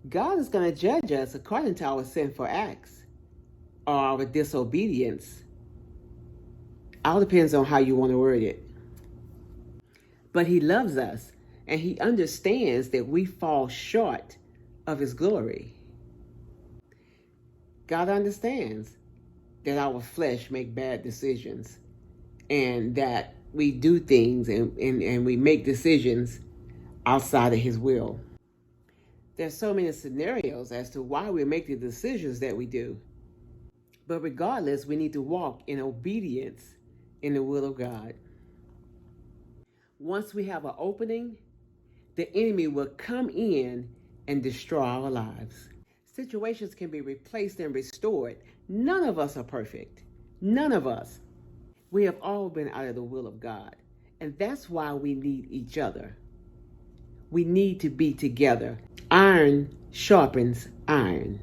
God is going to judge us according to our sinful acts or our disobedience. All depends on how you want to word it. But he loves us, and he understands that we fall short of his glory. God understands that our flesh make bad decisions and that we do things and we make decisions outside of his will. There's so many scenarios as to why we make the decisions that we do. But regardless, we need to walk in obedience in the will of God. Once we have an opening, the enemy will come in and destroy our lives. Situations can be replaced and restored. None of us are perfect. None of us. We have all been out of the will of God. And that's why we need each other. We need to be together. Iron sharpens iron.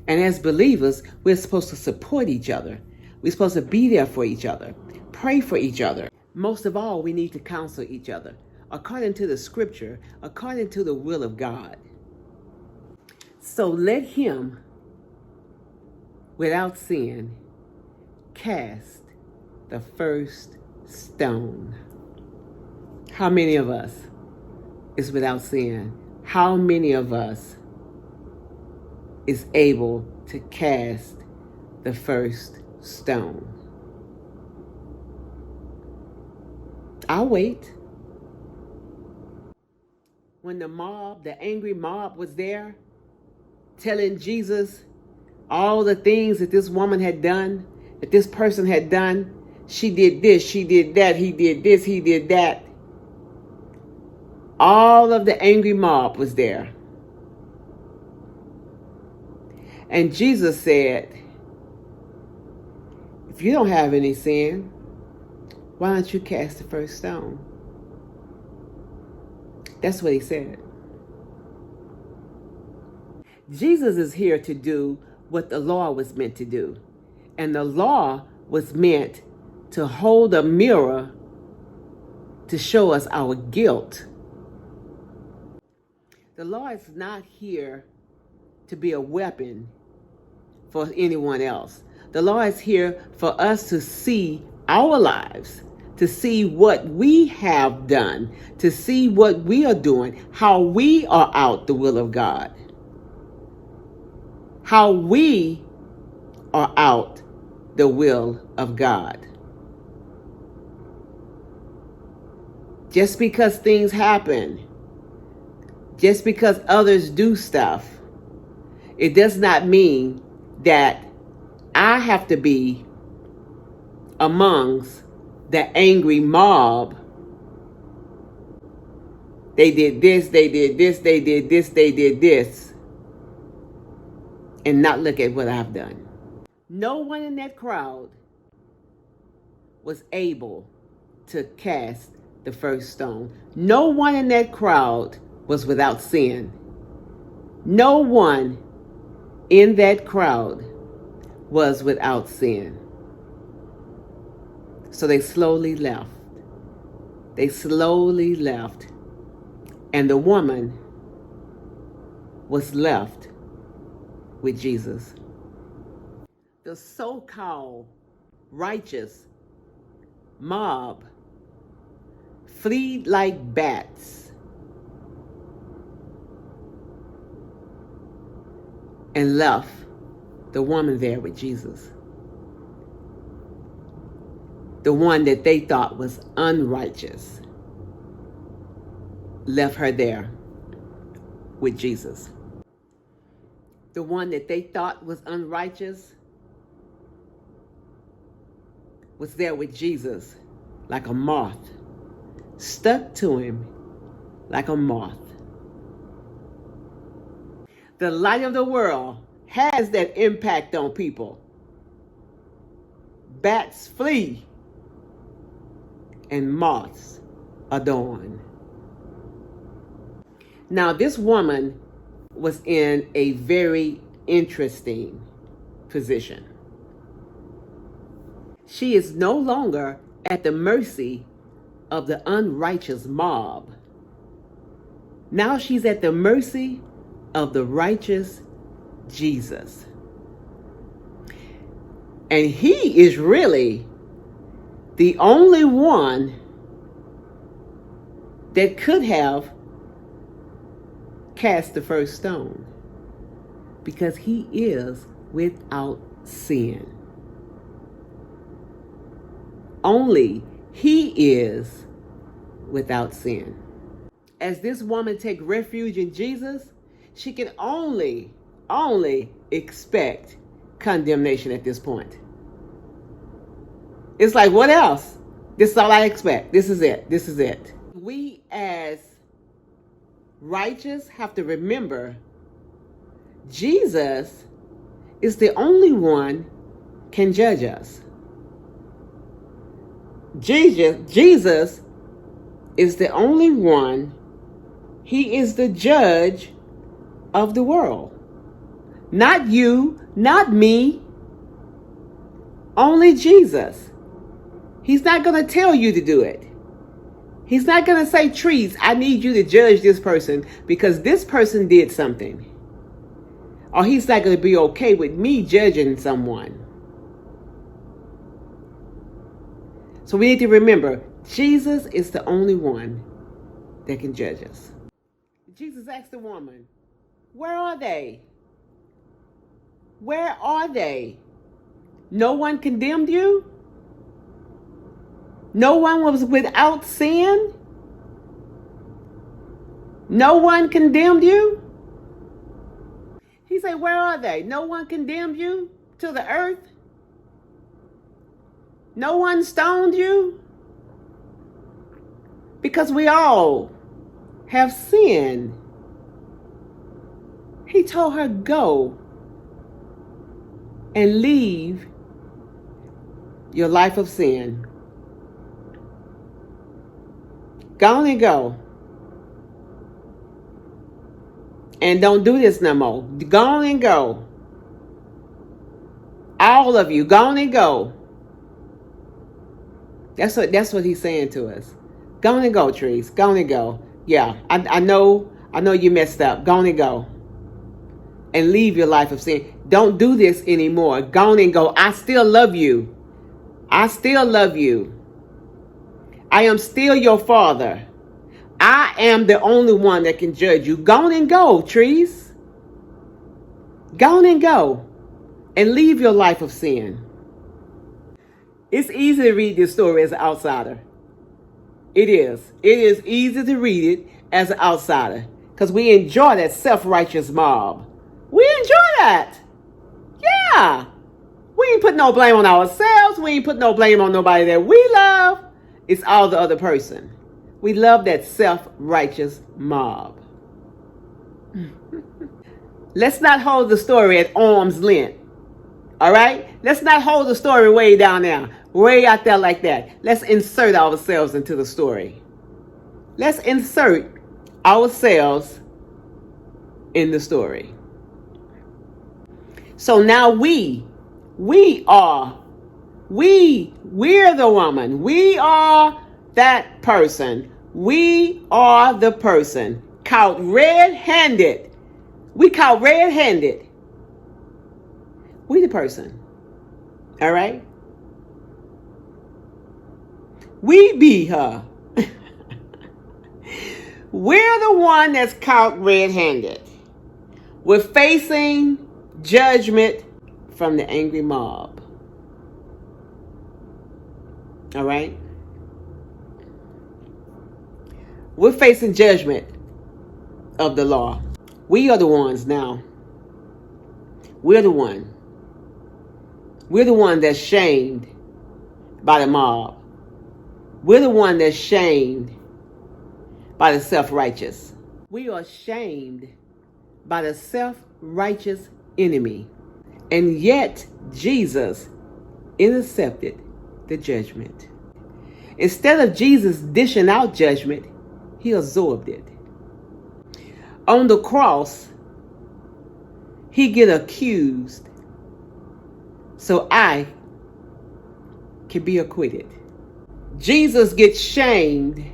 And as believers, we're supposed to support each other. We're supposed to be there for each other, pray for each other. Most of all, we need to counsel each other according to the scripture, according to the will of God. So let him, without sin, cast the first stone. How many of us is without sin? How many of us is able to cast the first stone? I'll wait. When the angry mob was there, telling Jesus all the things that this woman had done, that this person had done, she did this, she did that, he did this, he did that. All of the angry mob was there. And Jesus said, if you don't have any sin, why don't you cast the first stone? That's what he said. Jesus is here to do what the law was meant to do. And the law was meant to hold a mirror to show us our guilt. The law is not here to be a weapon for anyone else. The law is here for us to see our lives, to see what we have done, to see what we are doing, how we are out the will of God, how we are out the will of God. Just because things happen, just because others do stuff, it does not mean that I have to be amongst the angry mob. They did this, they did this, they did this, they did this, and not look at what I've done. No one in that crowd was able to cast the first stone. No one in that crowd was without sin. No one in that crowd was without sin. So they slowly left. They slowly left. And the woman was left with Jesus. The so-called righteous mob fled like bats and left the woman there with Jesus. The one that they thought was unrighteous left her there with Jesus. The one that they thought was unrighteous was there with Jesus like a moth, stuck to him like a moth. The light of the world has that impact on people. Bats flee and moths adorn. Now, this woman was in a very interesting position. She is no longer at the mercy of the unrighteous mob. Now she's at the mercy of the righteous Jesus. And he is really the only one that could have cast the first stone, because he is without sin. Only he is without sin. As this woman takes refuge in Jesus, she can only expect condemnation at this point. It's like, what else? This is all I expect. This is it. This is it. We as righteous have to remember Jesus is the only one can judge us. Jesus is the only one. He is the judge of the world. Not you, not me. Only Jesus. He's not going to tell you to do it. He's not going to say, Trees, I need you to judge this person because this person did something. Or he's not going to be okay with me judging someone. So we need to remember, Jesus is the only one that can judge us. Jesus asked the woman, where are they? Where are they? No one condemned you? No one was without sin? No one condemned you? He said, where are they? No one condemned you to the earth? No one stoned you? Because we all have sinned. He told her, go and leave your life of sin. Go on and go. And don't do this no more. Go on and go. All of you, go on and go. That's what he's saying to us. Go on and go, Trees. Go on and go. Yeah, I know you messed up. Go on and go. And leave your life of sin. Don't do this anymore. Go on and go. I still love you. I still love you. I am still your father. I am the only one that can judge you. Go on and go, Trees. Go on and go. And leave your life of sin. It's easy to read this story as an outsider. It is. It is easy to read it as an outsider. Because we enjoy that self-righteous mob. We enjoy that. Yeah. We ain't put no blame on ourselves. We ain't put no blame on nobody that we love. It's all the other person. We love that self-righteous mob. Let's not hold the story at arm's length. All right? Let's not hold the story way down there, way out there like that. Let's insert ourselves into the story. Let's insert ourselves in the story. So now we're the woman. We are that person. We are the person caught red-handed. We caught red-handed. We the person. All right? We be her. We're the one that's caught red-handed. We're facing judgment from the angry mob. All right? We're facing judgment of the law. We are the ones now. We're the one. We're the one that's shamed by the mob. We're the one that's shamed by the self-righteous. We are shamed by the self-righteous enemy. And yet Jesus intercepted the judgment. Instead of Jesus dishing out judgment, he absorbed it. On the cross, he get accused so I can be acquitted. Jesus gets shamed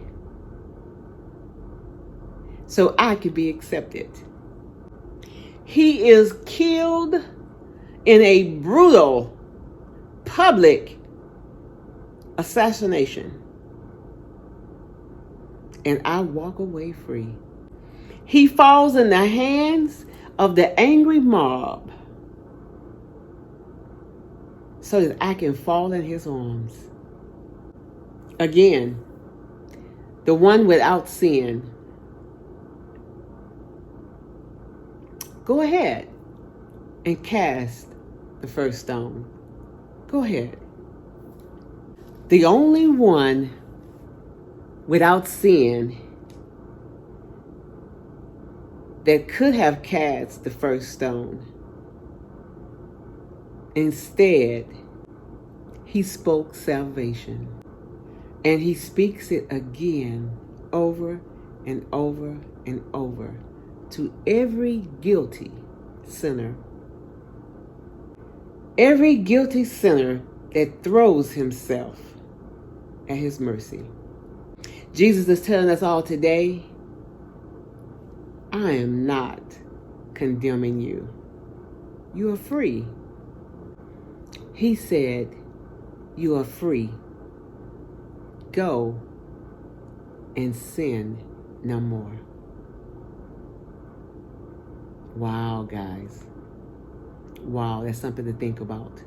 so I can be accepted. He is killed in a brutal public assassination. And I walk away free. He falls in the hands of the angry mob so that I can fall in his arms. Again, the one without sin. Go ahead and cast the first stone. Go ahead. The only one without sin that could have cast the first stone. Instead, he spoke salvation. And he speaks it again over and over and over to every guilty sinner. Every guilty sinner that throws himself at his mercy. Jesus is telling us all today, I am not condemning you. You are free. He said, you are free. Go and sin no more. Wow, guys. Wow, that's something to think about.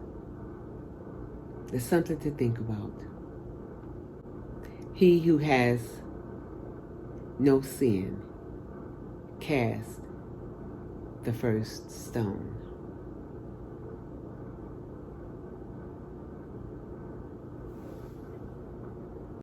There's something to think about. He who has no sin cast the first stone.